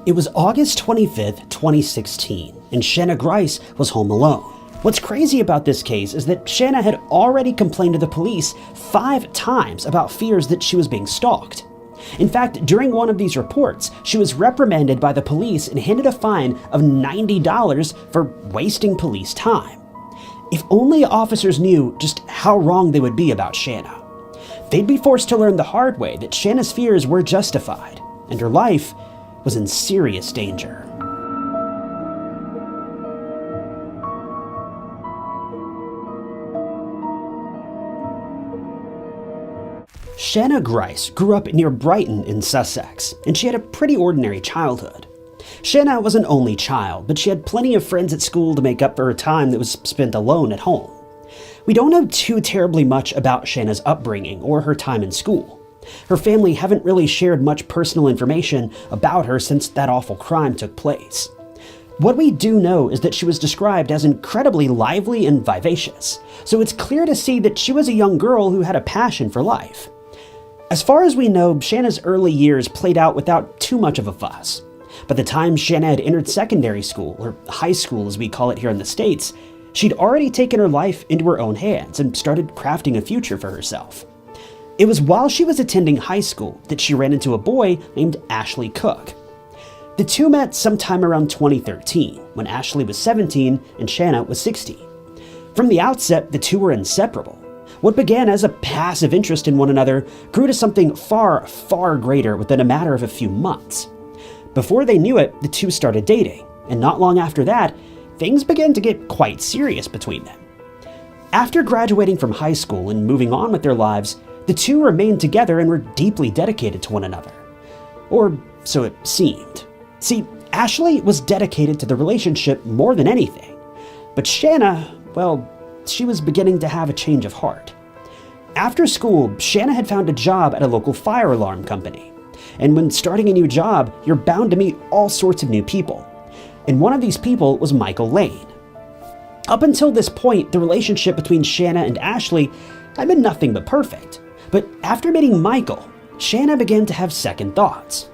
It was August 25th, 2016, and Shana Grice was home alone. What's crazy about this case is that Shana had already complained to the police 5 times about fears that she was being stalked. In fact, during one of these reports, she was reprimanded by the police and handed a fine of $90 for wasting police time. If only officers knew just how wrong they would be about Shana. They'd be forced to learn the hard way that Shana's fears were justified, and her life was in serious danger. Shana Grice grew up near Brighton in Sussex, and she had a pretty ordinary childhood. Shana was an only child, but she had plenty of friends at school to make up for her time that was spent alone at home. We don't know too terribly much about Shana's upbringing or her time in school. Her family haven't really shared much personal information about her since that awful crime took place. What we do know is that she was described as incredibly lively and vivacious, so it's clear to see that she was a young girl who had a passion for life. As far as we know, Shana's early years played out without too much of a fuss. By the time Shana had entered secondary school, or high school as we call it here in the States, she'd already taken her life into her own hands and started crafting a future for herself. It was while she was attending high school that she ran into a boy named Ashley Cook. The two met sometime around 2013, when Ashley was 17 and Shana was 16. From the outset, the two were inseparable. What began as a passive interest in one another grew to something far, far greater within a matter of a few months. Before they knew it, the two started dating, and not long after that, things began to get quite serious between them. After graduating from high school and moving on with their lives, the two remained together and were deeply dedicated to one another. Or so it seemed. See, Ashley was dedicated to the relationship more than anything. But Shana, well, she was beginning to have a change of heart. After school, Shana had found a job at a local fire alarm company. And when starting a new job, you're bound to meet all sorts of new people. And one of these people was Michael Lane. Up until this point, the relationship between Shana and Ashley had been nothing but perfect. But after meeting Michael, Shana began to have second thoughts.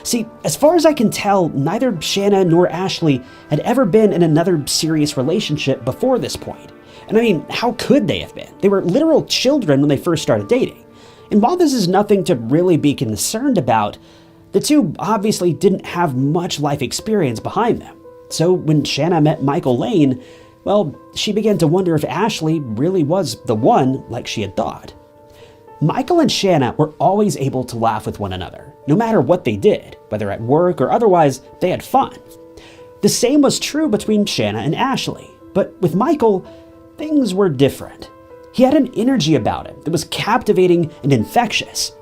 See, as far as I can tell, neither Shana nor Ashley had ever been in another serious relationship before this point. And I mean, how could they have been? They were literal children when they first started dating. And while this is nothing to really be concerned about, the two obviously didn't have much life experience behind them. So when Shana met Michael Lane, well, she began to wonder if Ashley really was the one like she had thought. Michael and Shana were always able to laugh with one another, no matter what they did, whether at work or otherwise, they had fun. The same was true between Shana and Ashley, but with Michael, things were different. He had an energy about him that was captivating and infectious.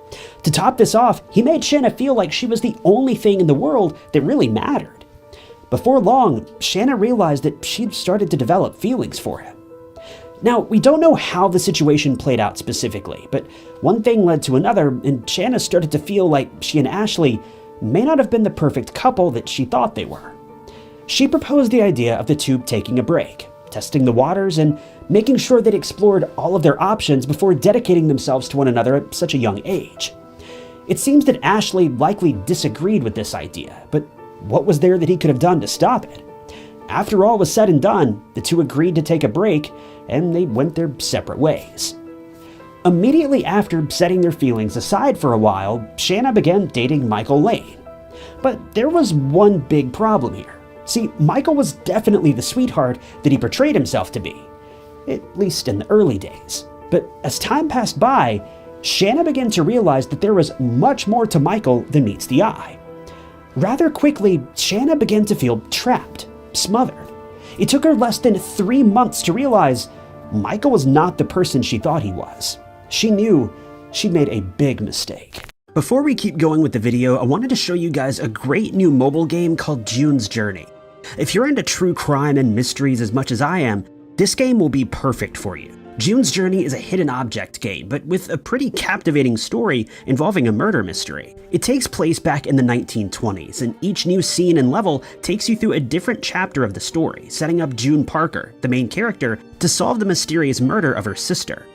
To top this off, he made Shana feel like she was the only thing in the world that really mattered. Before long, Shana realized that she'd started to develop feelings for him. Now, we don't know how the situation played out specifically, but one thing led to another, and Shana started to feel like she and Ashley may not have been the perfect couple that she thought they were. She proposed the idea of the two taking a break, testing the waters, and making sure they'd explored all of their options before dedicating themselves to one another at such a young age. It seems that Ashley likely disagreed with this idea, but what was there that he could have done to stop it? After all was said and done, the two agreed to take a break, and they went their separate ways. Immediately after setting their feelings aside for a while, Shana began dating Michael Lane. But there was one big problem here. See, Michael was definitely the sweetheart that he portrayed himself to be, at least in the early days. But as time passed by, Shana began to realize that there was much more to Michael than meets the eye. Rather quickly, Shana began to feel trapped, smothered. It took her less than 3 months to realize Michael was not the person she thought he was. She knew she'd made a big mistake. Before we keep going with the video, I wanted to show you guys a great new mobile game called June's Journey. If you're into true crime and mysteries as much as I am, this game will be perfect for you. June's Journey is a hidden object game, but with a pretty captivating story involving a murder mystery. It takes place back in the 1920s, and each new scene and level takes you through a different chapter of the story, setting up June Parker, the main character, to solve the mysterious murder of her sister.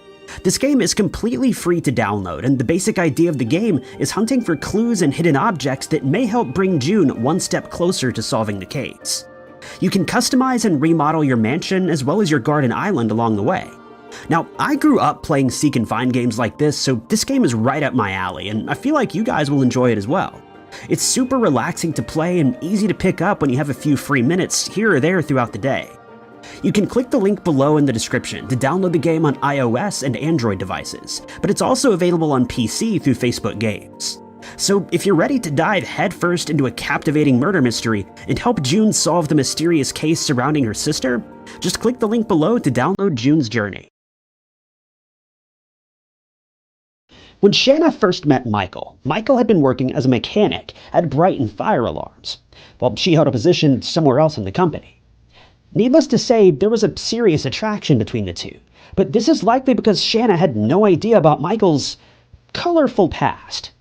This game is completely free to download, and the basic idea of the game is hunting for clues and hidden objects that may help bring June one step closer to solving the case. You can customize and remodel your mansion as well as your garden island along the way. Now, I grew up playing seek and find games like this, so this game is right up my alley, and I feel like you guys will enjoy it as well. It's super relaxing to play and easy to pick up when you have a few free minutes here or there throughout the day. You can click the link below in the description to download the game on iOS and Android devices, but it's also available on PC through Facebook Games. So if you're ready to dive headfirst into a captivating murder mystery and help June solve the mysterious case surrounding her sister, just click the link below to download June's Journey. When Shana first met Michael had been working as a mechanic at Brighton Fire Alarms, while she held a position somewhere else in the company. Needless to say, there was a serious attraction between the two, but this is likely because Shana had no idea about Michael's colorful past.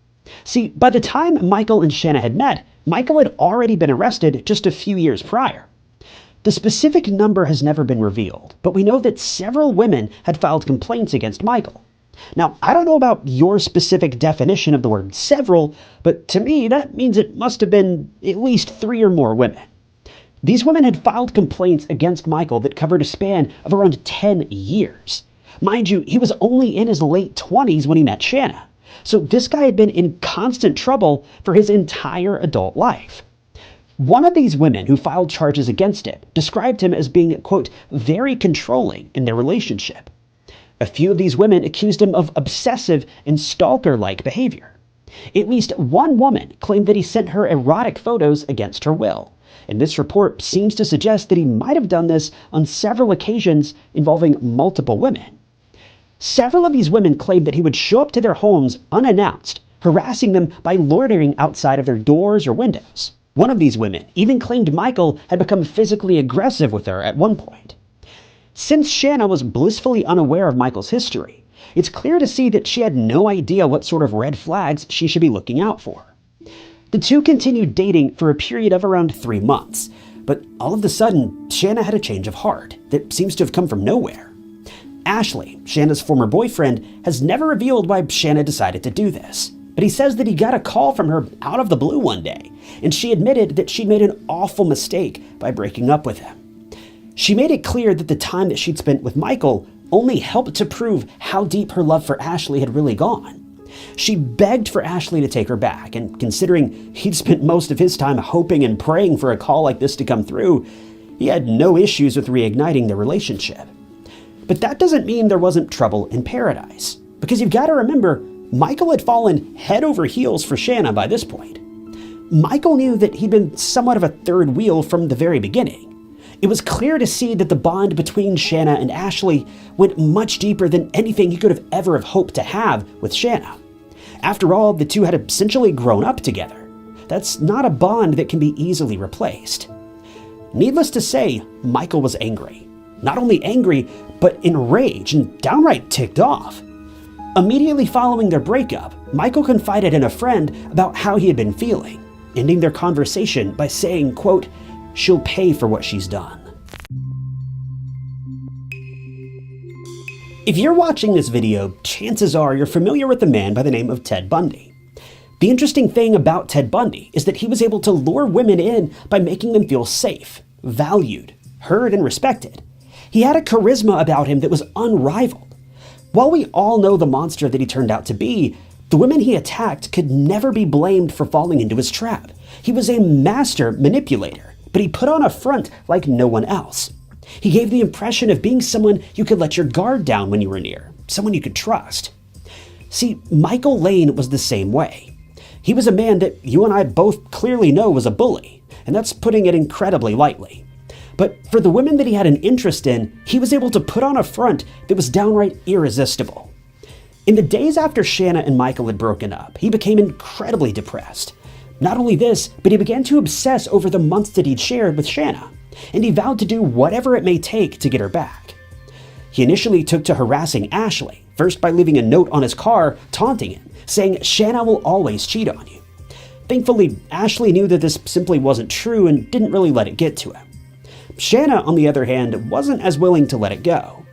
See, by the time Michael and Shana had met, Michael had already been arrested just a few years prior. The specific number has never been revealed, but we know that several women had filed complaints against Michael. Now, I don't know about your specific definition of the word several, but to me that means it must have been at least 3 or more women. These women had filed complaints against Michael that covered a span of around 10 years. Mind you, he was only in his late 20s when he met Shana, so this guy had been in constant trouble for his entire adult life. One of these women who filed charges against him described him as being, quote, very controlling in their relationship. A few of these women accused him of obsessive and stalker-like behavior. At least one woman claimed that he sent her erotic photos against her will, and this report seems to suggest that he might have done this on several occasions involving multiple women. Several of these women claimed that he would show up to their homes unannounced, harassing them by loitering outside of their doors or windows. One of these women even claimed Michael had become physically aggressive with her at one point. Since Shana was blissfully unaware of Michael's history, it's clear to see that she had no idea what sort of red flags she should be looking out for. The two continued dating for a period of around 3 months, but all of a sudden, Shana had a change of heart that seems to have come from nowhere. Ashley, Shana's former boyfriend, has never revealed why Shana decided to do this, but he says that he got a call from her out of the blue one day, and she admitted that she'd made an awful mistake by breaking up with him. She made it clear that the time that she'd spent with Michael only helped to prove how deep her love for Ashley had really gone. She begged for Ashley to take her back, and considering he'd spent most of his time hoping and praying for a call like this to come through, he had no issues with reigniting their relationship. But that doesn't mean there wasn't trouble in paradise, because you've got to remember, Michael had fallen head over heels for Shana by this point. Michael knew that he'd been somewhat of a third wheel from the very beginning. It was clear to see that the bond between Shana and Ashley went much deeper than anything he could have ever hoped to have with Shana. After all, the two had essentially grown up together. That's not a bond that can be easily replaced. Needless to say, Michael was angry. Not only angry, but enraged and downright ticked off. Immediately following their breakup, Michael confided in a friend about how he had been feeling, ending their conversation by saying, quote, "She'll pay for what she's done." If you're watching this video, chances are you're familiar with a man by the name of Ted Bundy. The interesting thing about Ted Bundy is that he was able to lure women in by making them feel safe, valued, heard, and respected. He had a charisma about him that was unrivaled. While we all know the monster that he turned out to be, the women he attacked could never be blamed for falling into his trap. He was a master manipulator, but he put on a front like no one else. He gave the impression of being someone you could let your guard down when you were near, someone you could trust. See, Michael Lane was the same way. He was a man that you and I both clearly know was a bully, and that's putting it incredibly lightly. But for the women that he had an interest in, he was able to put on a front that was downright irresistible. In the days after Shana and Michael had broken up, he became incredibly depressed. Not only this, but he began to obsess over the months that he'd shared with Shana, and he vowed to do whatever it may take to get her back. He initially took to harassing Ashley, first by leaving a note on his car taunting him, saying Shana will always cheat on you. Thankfully, Ashley knew that this simply wasn't true and didn't really let it get to him. Shana, on the other hand, wasn't as willing to let it go.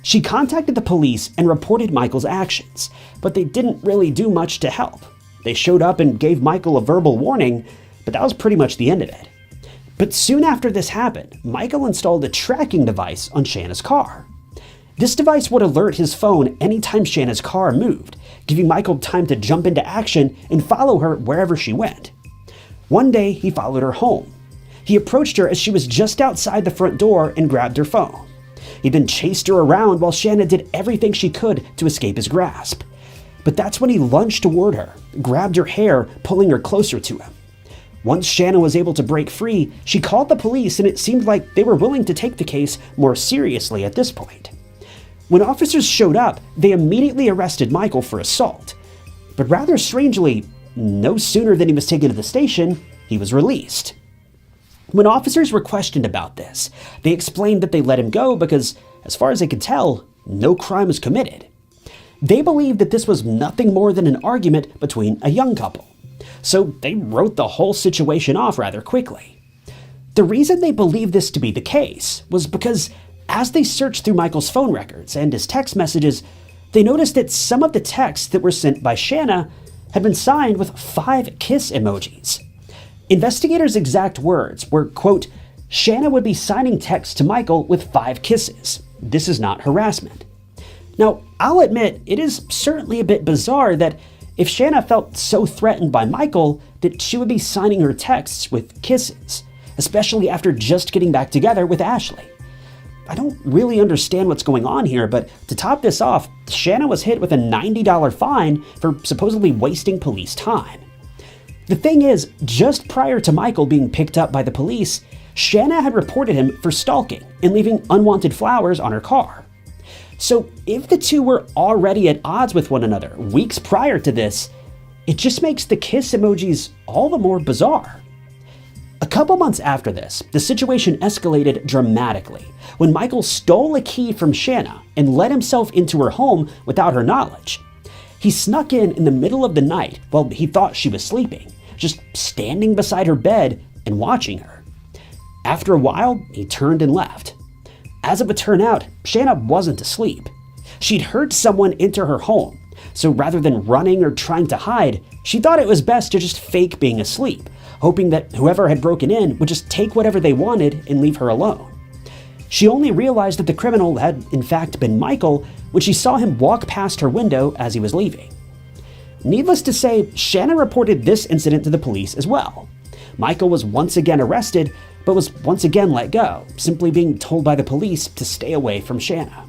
She contacted the police and reported Michael's actions, but they didn't really do much to help. They showed up and gave Michael a verbal warning, but that was pretty much the end of it. But soon after this happened, Michael installed a tracking device on Shana's car. This device would alert his phone anytime Shana's car moved, giving Michael time to jump into action and follow her wherever she went. One day, he followed her home. He approached her as she was just outside the front door and grabbed her phone. He then chased her around while Shana did everything she could to escape his grasp. But that's when he lunged toward her, grabbed her hair, pulling her closer to him. Once Shana was able to break free, she called the police, and it seemed like they were willing to take the case more seriously at this point. When officers showed up, they immediately arrested Michael for assault. But rather strangely, no sooner than he was taken to the station, he was released. When officers were questioned about this, they explained that they let him go because, as far as they could tell, no crime was committed. They believed that this was nothing more than an argument between a young couple, so they wrote the whole situation off rather quickly. The reason they believed this to be the case was because as they searched through Michael's phone records and his text messages, they noticed that some of the texts that were sent by Shana had been signed with 5 kiss emojis. Investigators' exact words were, quote, "Shana would be signing texts to Michael with 5 kisses. This is not harassment." Now, I'll admit, it is certainly a bit bizarre that if Shana felt so threatened by Michael that she would be signing her texts with kisses, especially after just getting back together with Ashley. I don't really understand what's going on here, but to top this off, Shana was hit with a $90 fine for supposedly wasting police time. The thing is, just prior to Michael being picked up by the police, Shana had reported him for stalking and leaving unwanted flowers on her car. So if the two were already at odds with one another weeks prior to this, it just makes the kiss emojis all the more bizarre. A couple months after this, the situation escalated dramatically when Michael stole a key from Shana and let himself into her home without her knowledge. He snuck in the middle of the night while he thought she was sleeping, just standing beside her bed and watching her. After a while, he turned and left. As it would turn out, Shana wasn't asleep. She'd heard someone enter her home, so rather than running or trying to hide, she thought it was best to just fake being asleep, hoping that whoever had broken in would just take whatever they wanted and leave her alone. She only realized that the criminal had in fact been Michael when she saw him walk past her window as he was leaving. Needless to say, Shana reported this incident to the police as well. Michael was once again arrested, but was once again let go, simply being told by the police to stay away from Shana.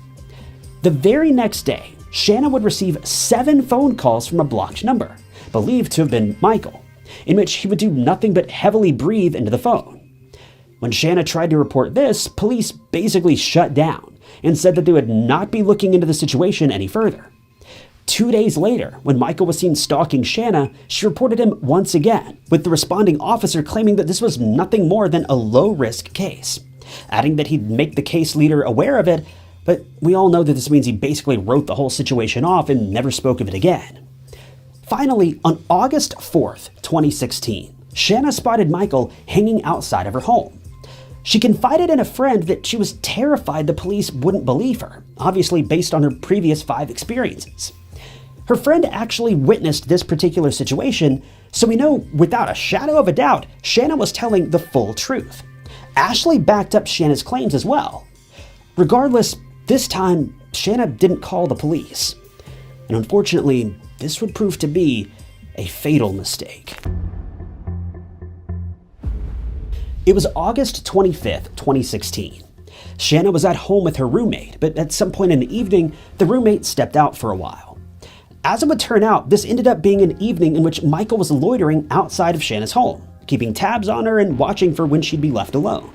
The very next day, Shana would receive 7 phone calls from a blocked number, believed to have been Michael, in which he would do nothing but heavily breathe into the phone. When Shana tried to report this, police basically shut down and said that they would not be looking into the situation any further. 2 days later, when Michael was seen stalking Shana, she reported him once again, with the responding officer claiming that this was nothing more than a low-risk case, adding that he'd make the case leader aware of it, but we all know that this means he basically wrote the whole situation off and never spoke of it again. Finally, on August 4th, 2016, Shana spotted Michael hanging outside of her home. She confided in a friend that she was terrified the police wouldn't believe her, obviously based on her previous 5 experiences. Her friend actually witnessed this particular situation, so we know without a shadow of a doubt, Shana was telling the full truth. Ashley backed up Shana's claims as well. Regardless, this time, Shana didn't call the police. And unfortunately, this would prove to be a fatal mistake. It was August 25th, 2016. Shana was at home with her roommate, but at some point in the evening, the roommate stepped out for a while. As it would turn out, this ended up being an evening in which Michael was loitering outside of Shana's home, keeping tabs on her and watching for when she'd be left alone.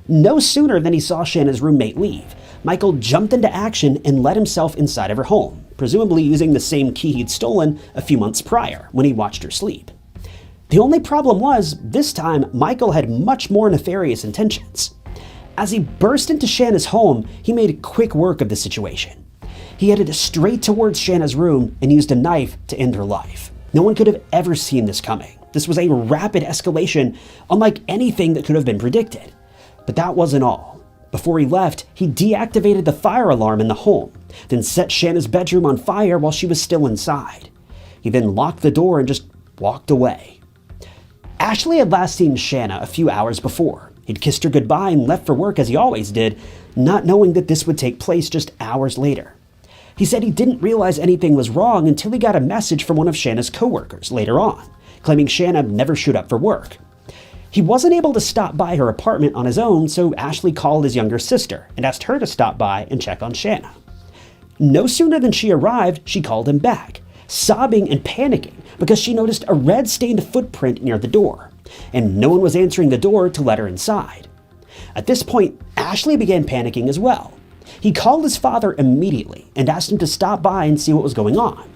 No sooner than he saw Shana's roommate leave, Michael jumped into action and let himself inside of her home, presumably using the same key he'd stolen a few months prior when he watched her sleep. The only problem was, this time, Michael had much more nefarious intentions. As he burst into Shana's home, he made quick work of the situation. He headed straight towards Shana's room and used a knife to end her life. No one could have ever seen this coming. This was a rapid escalation, unlike anything that could have been predicted. But that wasn't all. Before he left, he deactivated the fire alarm in the home, then set Shana's bedroom on fire while she was still inside. He then locked the door and just walked away. Ashley had last seen Shana a few hours before. He'd kissed her goodbye and left for work as he always did, not knowing that this would take place just hours later. He said he didn't realize anything was wrong until he got a message from one of Shana's coworkers later on, claiming Shana never showed up for work. He wasn't able to stop by her apartment on his own, so Ashley called his younger sister and asked her to stop by and check on Shana. No sooner than she arrived, she called him back, sobbing and panicking because she noticed a red-stained footprint near the door, and no one was answering the door to let her inside. At this point, Ashley began panicking as well. He called his father immediately and asked him to stop by and see what was going on.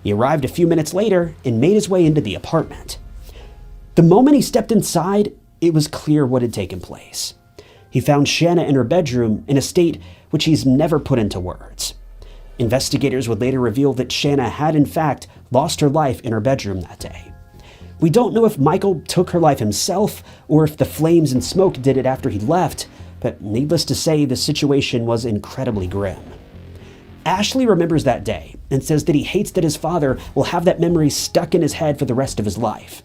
He arrived a few minutes later and made his way into the apartment. The moment he stepped inside, it was clear what had taken place. He found Shana in her bedroom in a state which he's never put into words. Investigators would later reveal that Shana had in fact lost her life in her bedroom that day. We don't know if Michael took her life himself or if the flames and smoke did it after he left, but needless to say, the situation was incredibly grim. Ashley remembers that day and says that he hates that his father will have that memory stuck in his head for the rest of his life.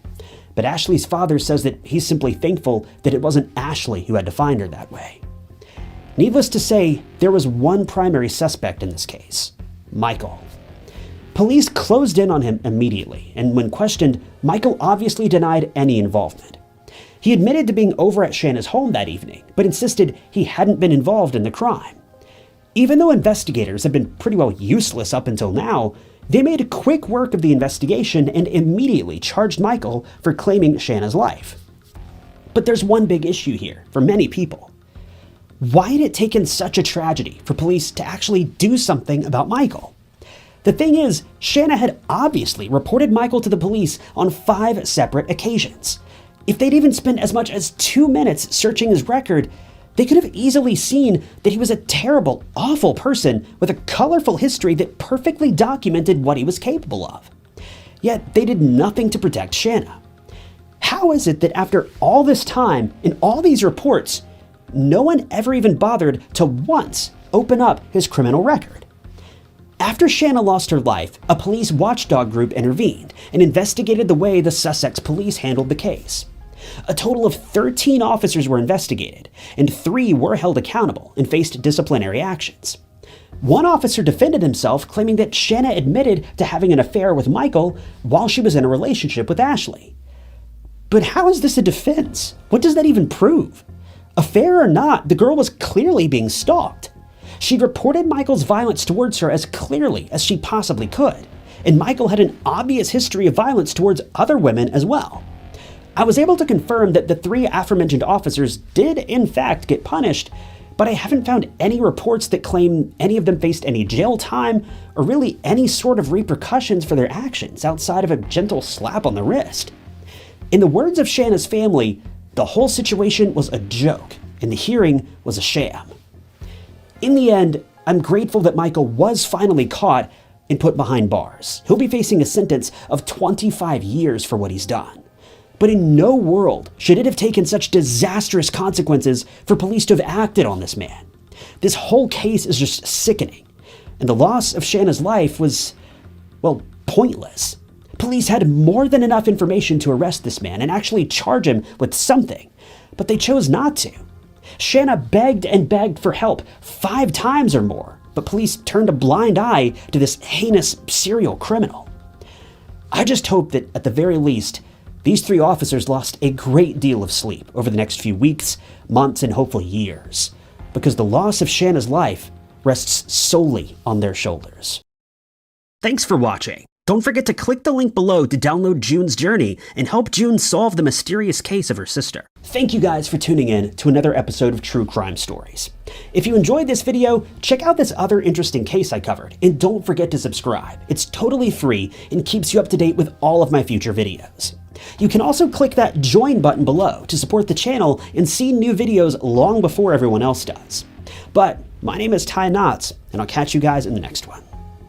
But Ashley's father says that he's simply thankful that it wasn't Ashley who had to find her that way. Needless to say, there was one primary suspect in this case: Michael. Police closed in on him immediately, and when questioned, Michael obviously denied any involvement. He admitted to being over at Shana's home that evening, but insisted he hadn't been involved in the crime. Even though investigators have been pretty well useless up until now, they made quick work of the investigation and immediately charged Michael for claiming Shana's life. But there's one big issue here for many people. Why had it taken such a tragedy for police to actually do something about Michael? The thing is, Shana had obviously reported Michael to the police on 5 separate occasions. If they'd even spent as much as 2 minutes searching his record, they could have easily seen that he was a terrible, awful person with a colorful history that perfectly documented what he was capable of. Yet they did nothing to protect Shana. How is it that after all this time and all these reports, no one ever even bothered to once open up his criminal record? After Shana lost her life, a police watchdog group intervened and investigated the way the Sussex police handled the case. A total of 13 officers were investigated, and 3 were held accountable and faced disciplinary actions. One officer defended himself, claiming that Shana admitted to having an affair with Michael while she was in a relationship with Ashley. But how is this a defense? What does that even prove? Affair or not, the girl was clearly being stalked. She reported Michael's violence towards her as clearly as she possibly could, and Michael had an obvious history of violence towards other women as well. I was able to confirm that the 3 aforementioned officers did in fact get punished, but I haven't found any reports that claim any of them faced any jail time or really any sort of repercussions for their actions outside of a gentle slap on the wrist. In the words of Shana's family, the whole situation was a joke and the hearing was a sham. In the end, I'm grateful that Michael was finally caught and put behind bars. He'll be facing a sentence of 25 years for what he's done. But in no world should it have taken such disastrous consequences for police to have acted on this man. This whole case is just sickening, and the loss of Shana's life was, well, pointless. Police had more than enough information to arrest this man and actually charge him with something, but they chose not to. Shana begged and begged for help 5 times or more, but police turned a blind eye to this heinous serial criminal. I just hope that at the very least, these 3 officers lost a great deal of sleep over the next few weeks, months, and hopefully years, because the loss of Shana's life rests solely on their shoulders. Thanks for watching. Don't forget to click the link below to download June's journey and help June solve the mysterious case of her sister. Thank you guys for tuning in to another episode of True Crime Stories. If you enjoyed this video, check out this other interesting case I covered, and don't forget to subscribe. It's totally free and keeps you up to date with all of my future videos. You can also click that join button below to support the channel and see new videos long before everyone else does. But my name is Ty Knotts, and I'll catch you guys in the next one.